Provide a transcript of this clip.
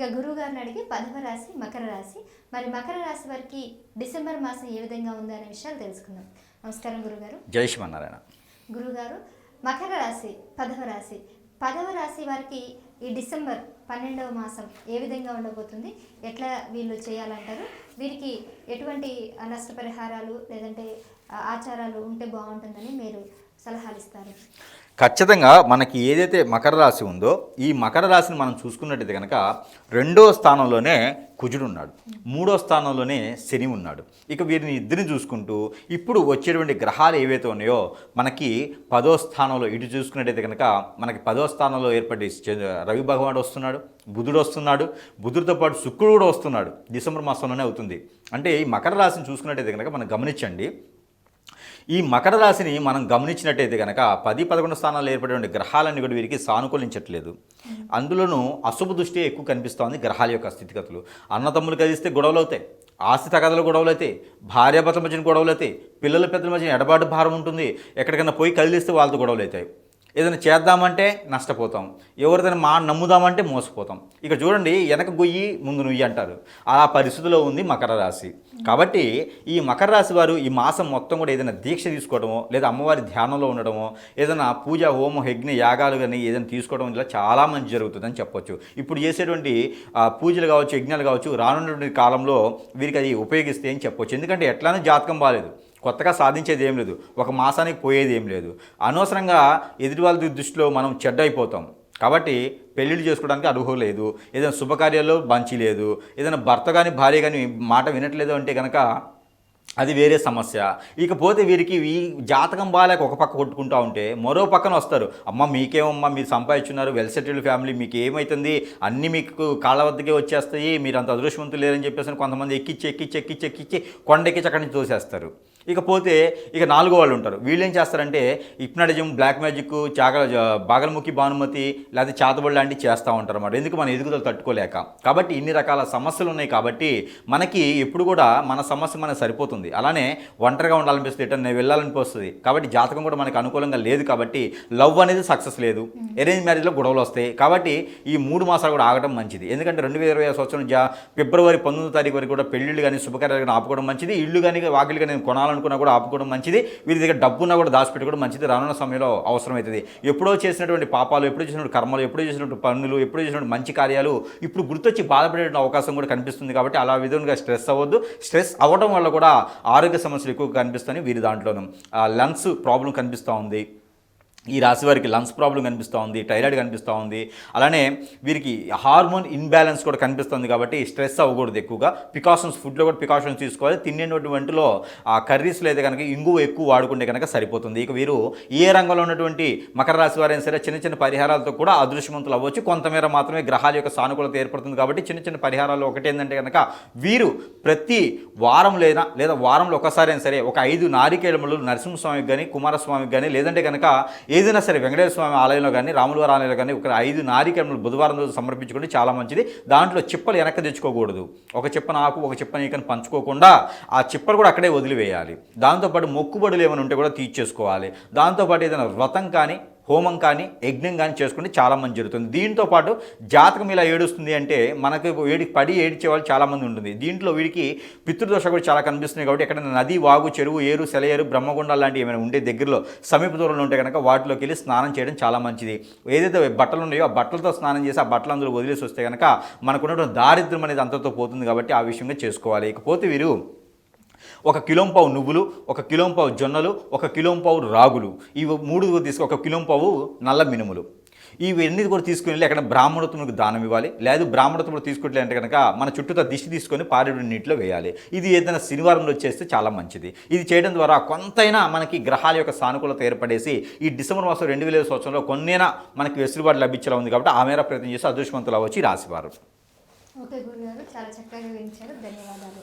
ఇక గురువు గారిని అడిగి 10వ రాశి మకర రాశి. మరి మకర రాశి వారికి డిసెంబర్ మాసం ఏ విధంగా ఉంది అనే విషయాలు తెలుసుకుందాం. నమస్కారం గురుగారు. జై శ్రీమన్నారాయణ. గురుగారు, మకర రాశి 10వ రాశి 10వ రాశి వారికి ఈ డిసెంబర్ 12వ మాసం ఏ విధంగా ఉండబోతుంది, ఎట్లా వీళ్ళు చేయాలంటారు, వీరికి ఎటువంటి నష్టపరిహారాలు లేదంటే ఆచారాలు ఉంటే బాగుంటుందని మీరు సలహాలు ఇస్తారు? ఖచ్చితంగా మనకి ఏదైతే మకర రాశి ఉందో ఈ మకర రాశిని మనం చూసుకున్నట్టయితే కనుక 2వ స్థానంలోనే కుజుడు ఉన్నాడు, 3వ స్థానంలోనే శని ఉన్నాడు. ఇక వీరిని ఇద్దరిని చూసుకుంటూ ఇప్పుడు వచ్చేటువంటి గ్రహాలు ఏవైతే ఉన్నాయో మనకి 10వ స్థానంలో ఇటు చూసుకున్నట్టయితే కనుక మనకి 10వ స్థానంలో ఏర్పడి రవి భగవానుడు వస్తున్నాడు, బుధుడు వస్తున్నాడు, బుధుడితో పాటు శుక్రుడు కూడా వస్తున్నాడు. డిసెంబర్ మాసంలోనే అవుతుంది. అంటే ఈ మకర రాశిని చూసుకున్నట్టయితే కనుక మనం గమనించండి, ఈ మకర రాశిని మనం గమనించినట్టయితే కనుక 10, 11 స్థానాల్లో ఏర్పడేటువంటి గ్రహాలన్నీ కూడా వీరికి సానుకూలించట్లేదు. అందులోనూ అశుభ దృష్టి ఎక్కువ కనిపిస్తోంది గ్రహాల యొక్క స్థితిగతులు. అన్నతమ్ములు కలిస్తే గొడవలు అవుతాయి, ఆస్తి తగాదలు గొడవలు అవుతాయి, భార్యాభర్తల మధ్యన గొడవలు అవుతాయి, పిల్లల పెద్దల మధ్యన ఎడబాటు భారం ఉంటుంది, ఎక్కడికైనా పోయి కదిలిస్తే వాళ్ళతో గొడవలు అవుతాయి. ఏదైనా చేద్దామంటే నష్టపోతాం, ఎవరిదైనా నమ్ముదామంటే మోసపోతాం. ఇక చూడండి, వెనక గొయ్యి ముందు నుయ్యి అంటారు, ఆ పరిస్థితిలో ఉంది మకర రాశి. కాబట్టి ఈ మకర రాశి వారు ఈ మాసం మొత్తం కూడా ఏదైనా దీక్ష తీసుకోవడమో లేదా అమ్మవారి ధ్యానంలో ఉండడమో ఏదైనా పూజ హోమ యజ్ఞ యాగాలు కానీ ఏదైనా తీసుకోవడం ఇలా చాలా మంచి జరుగుతుందని చెప్పొచ్చు. ఇప్పుడు చేసేటువంటి పూజలు కావచ్చు, యజ్ఞాలు కావచ్చు, రానున్నటువంటి కాలంలో వీరికి అది ఉపయోగిస్తే అని చెప్పొచ్చు. ఎందుకంటే ఎట్లానే జాతకం బాగాలేదు, కొత్తగా సాధించేది ఏం లేదు, ఒక మాసానికి పోయేది ఏం లేదు, అనవసరంగా ఎదుటి వాళ్ళ దృష్టిలో మనం చెడ్డ అయిపోతాం. కాబట్టి పెళ్ళిళ్ళు చేసుకోవడానికి అర్హత లేదు, ఏదైనా శుభకార్యాల్లో బంచి లేదు, ఏదైనా భర్త కానీ భార్య కానీ మాట వినట్లేదు అంటే కనుక అది వేరే సమస్య. ఇకపోతే వీరికి ఈ జాతకం బాగాలేక ఒక పక్క కొట్టుకుంటూ ఉంటే మరో పక్కన వస్తారు, అమ్మ మీకేమమ్మా మీరు సంపాదించున్నారు, వెల్ సెటిల్డ్ ఫ్యామిలీ, మీకు ఏమవుతుంది, అన్నీ మీకు కాళ్ళ వద్దకే వచ్చేస్తాయి, మీరు అంత అదృష్టవంతులు లేరని చెప్పేసి కొంతమంది ఎక్కిచ్చి కొండెక్కించి అక్కడి నుంచి తోసేస్తారు. ఇకపోతే ఇక 4వ వాళ్ళు ఉంటారు, వీళ్ళు ఏం చేస్తారంటే hypnotism, black magic, Bagalamukhi Bhanumathi లేదా చేతబడి లాంటివి చేస్తూ ఉంటారు అన్నమాట. ఎందుకు మన ఎదుగుదల తట్టుకోలేక. కాబట్టి ఇన్ని రకాల సమస్యలు ఉన్నాయి. కాబట్టి మనకి ఎప్పుడు కూడా మన సమస్య మనకు సరిపోతుంది. అలానే ఒంటరిగా ఉండాలనిపిస్తుంది, ఎటన్నా వెళ్ళాలనిపిస్తుంది. కాబట్టి జాతకం కూడా మనకు అనుకూలంగా లేదు. కాబట్టి లవ్ అనేది సక్సెస్ లేదు, అరేంజ్ మ్యారేజ్లో గొడవలు వస్తాయి. కాబట్టి ఈ 3 మాసాలు కూడా ఆగడం మంచిది. ఎందుకంటే 2020 సంవత్సరం ఫిబ్రవరి 19వ తారీఖు వరకు కూడా పెళ్ళిళ్ళు కానీ శుభకార్యాలు కానీ ఆపుకోవడం మంచిది. ఇళ్ళు కానీ వాకిలు కానీ కొనాలనుకున్నా కూడా ఆపుకోవడం మంచిది. వీరి దగ్గర డబ్బున్నా కూడా దాచిపెట్టుకోవడం మంచిది. రానున్న సమయంలో అవసరమవుతుంది. ఎప్పుడో చేసినటువంటి పాపాలు, ఎప్పుడో చేసినటువంటి కర్మలు, ఎప్పుడో చేసినటువంటి పనులు, ఎప్పుడో చేసినటువంటి మంచి కార్యాలు ఇప్పుడు గుర్తొచ్చి బాధపడే అవకాశం కూడా కనిపిస్తుంది. కాబట్టి అలా విధంగా స్ట్రెస్ అవ్వద్దు. స్ట్రెస్ అవ్వడం వల్ల కూడా ఆరోగ్య సమస్యలు ఎక్కువ కనిపిస్తాయి. వీరి దాంట్లోనూ లంగ్స్ ప్రాబ్లం కనిపిస్తూ ఉంది. ఈ రాశి వారికి లంగ్స్ ప్రాబ్లం కనిపిస్తూ ఉంది, థైరాయిడ్ కనిపిస్తూ ఉంది. అలానే వీరికి హార్మోన్ ఇన్బ్యాలెన్స్ కూడా కనిపిస్తుంది. కాబట్టి స్ట్రెస్ అవ్వకూడదు. ఎక్కువగా ప్రికాషన్స్, ఫుడ్లో కూడా ప్రికాషన్స్ తీసుకోవాలి. తినేటువంటి వంటలో కర్రీస్లో అయితే కనుక ఇంగువ ఎక్కువ వాడుకుంటే కనుక సరిపోతుంది. ఇక వీరు ఏ రంగంలో ఉన్నటువంటి మకర రాశి వారైనా సరే చిన్న చిన్న పరిహారాలతో కూడా అదృష్టవంతులు అవ్వచ్చు. కొంతమేర మాత్రమే గ్రహాల యొక్క సానుకూలత ఏర్పడుతుంది. కాబట్టి చిన్న చిన్న పరిహారాలు ఒకటి ఏంటంటే కనుక వీరు ప్రతి వారం లేదా వారంలో ఒకసారి అయినా సరే ఒక 5 నారికేళములు నరసింహస్వామికి కానీ కుమారస్వామికి కానీ లేదంటే కనుక ఏదైనా సరే వెంకటేశ్వర స్వామి ఆలయంలో కానీ రాములవారి ఆలయంలో కానీ ఒక 5 నారికేళములు బుధవారం రోజు సమర్పించుకుంటే చాలా మంచిది. దాంట్లో చిప్పలు వెనక్కి తెచ్చుకోకూడదు. ఒక చిప్ప నాకు ఒక చిప్ప నీకని పంచుకోకుండా ఆ చిప్పలు కూడా అక్కడే వదిలివేయాలి. దాంతోపాటు మొక్కుబడులు ఏమైనా ఉంటే కూడా తీర్చేసుకోవాలి. దాంతోపాటు ఏదైనా వ్రతం కానీ హోమం కానీ యజ్ఞం కానీ చేసుకుంటే చాలా మంది జరుగుతుంది. దీంతోపాటు జాతకం ఇలా ఏడుస్తుంది అంటే మనకు పడి ఏడ్చే వాళ్ళు చాలామంది ఉంటుంది. దీంట్లో వీడికి పితృదోష కూడా చాలా కనిపిస్తుంది. కాబట్టి ఎక్కడైనా నది, వాగు, చెరువు, ఏరు, సెలయేరు, బ్రహ్మగుండాలు లాంటివి ఏమైనా ఉంటే దగ్గరలో సమీప దూరంలో ఉంటే కనుక వాటిలోకి వెళ్ళి స్నానం చేయడం చాలా మంచిది. ఏదైతే బట్టలు ఉన్నాయో ఆ బట్టలతో స్నానం చేసి ఆ బట్టలు అందులో వదిలేసి వస్తే కనుక మనకున్నటువంటి దారిద్ర్యం అనేది అంతతో పోతుంది. కాబట్టి ఆ విషయంగా చేసుకోవాలి. ఇకపోతే వీరు 1 కిలోంపావు నువ్వులు, 1 కిలోంపావు జొన్నలు, 1 కిలోంపావు రాగులు, ఇవి 3 తీసుకు 1 కిలోంపావు నల్ల మినుములు, ఇవన్నీ కూడా తీసుకుని వెళ్ళి అక్కడ బ్రాహ్మణత్వములకు దానం ఇవ్వాలి. లేదు బ్రాహ్మణత్వం తీసుకుంటే అంటే కనుక మన చుట్టూతో దిష్టి తీసుకొని పారేడు నీటిలో వేయాలి. ఇది ఏదైనా శనివారంలో చేస్తే చాలా మంచిది. ఇది చేయడం ద్వారా కొంతైనా మనకి గ్రహాల యొక్క సానుకూలత ఏర్పడేసి ఈ డిసెంబర్ మాసం 2020 సంవత్సరంలో కొన్నైనా మనకి వెసులుబాటు లభించేలా ఉంది. కాబట్టి ఆ మేర ప్రయత్నం చేసి అదృష్టవంతులు అవ్వచ్చు ఈ రాశివారు. ఓకే గురుగారు, చాలా చక్కగా వివరించారు. ధన్యవాదాలు.